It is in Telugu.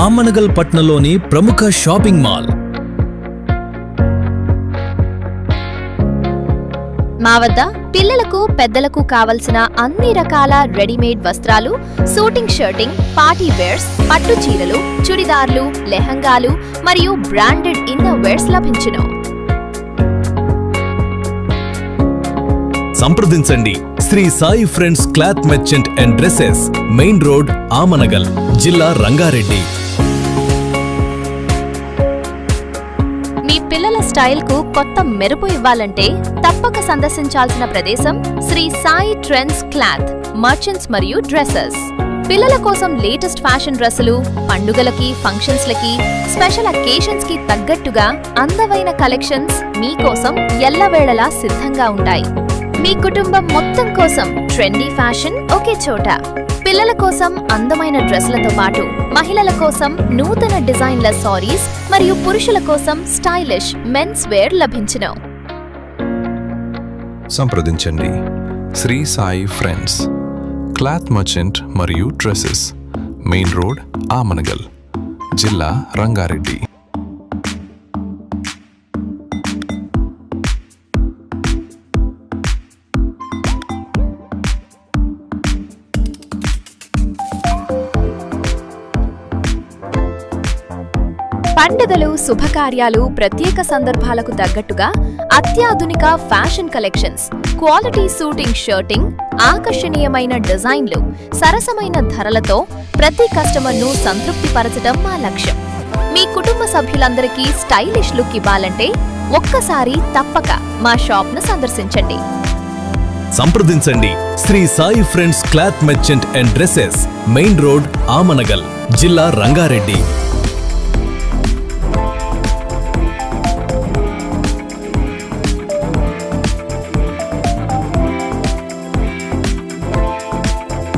ఆమనగల్ పట్నంలోని ప్రముఖ షాపింగ్ మాల్. మా వద్ద పిల్లలకు పెద్దలకు కావలసిన అన్ని రకాల రెడీమేడ్ వస్త్రాలు, సూటింగ్ షర్టింగ్, పార్టీ వేర్స్, పట్టు చీరలు, చుడిదార్లు, లెహంగాలు మరియు బ్రాండెడ్ ఇన్నర్ వేర్స్ లభించును. సంప్రదించండి Shri Sai friends cloth merchant and dresses, main road, Amangal, జిల్లా రంగారెడ్డి. మీ పిల్లల స్టైల్ కు కొత్త మెరుపు ఇవ్వాలంటే తప్పక సందర్శించాల్సిన ప్రదేశం Shri Sai trends cloth merchants మరియు డ్రెస్సెస్. పిల్లల కోసం లేటెస్ట్ ఫ్యాషన్ డ్రెస్సులు, పండుగలకి, ఫంక్షన్స్ లకి, స్పెషల్ అకేషన్స్ కి తగ్గట్టుగా అందమైన కలెక్షన్స్ మీకోసం ఎల్లవేళలా సిద్ధంగా ఉంటాయి. మీ కుటుంబం మొత్తం కోసం ట్రెండీ ఫ్యాషన్ ఒకే చోట. పిల్లల కోసం అందమైన డ్రెస్లతో పాటు మహిళల కోసం నూతన డిజైన్ల సారీస్ మరియు పురుషుల కోసం స్టైలిష్ మెన్స్ వేర్ లభించును. సంప్రదించండి Shri Sai friends cloth merchant మరియు డ్రెస్సెస్, మెయిన్ రోడ్, ఆమనగల్, జిల్లా రంగారెడ్డి. పండుగలు, శుభకార్యాలు, ప్రత్యేక సందర్భాలకు తగ్గట్టుగా అత్యాధునిక fashion collections, quality suiting shirting, ఆకర్షణీయమైన డిజైన్లు, సరసమైన ధరలతో ప్రతి కస్టమర్ను సంతృప్తిపరచడం మా లక్ష్యం. మీ కుటుంబ సభ్యులందరికీ స్టైలిష్ లుక్ ఇవ్వాలంటే ఒక్కసారి తప్పక మా షాప్ను సందర్శించండి. సంప్రదించండి Shri Sai friends cloth merchant and dresses, main road, Amangal, జిల్లా రంగారెడ్డి.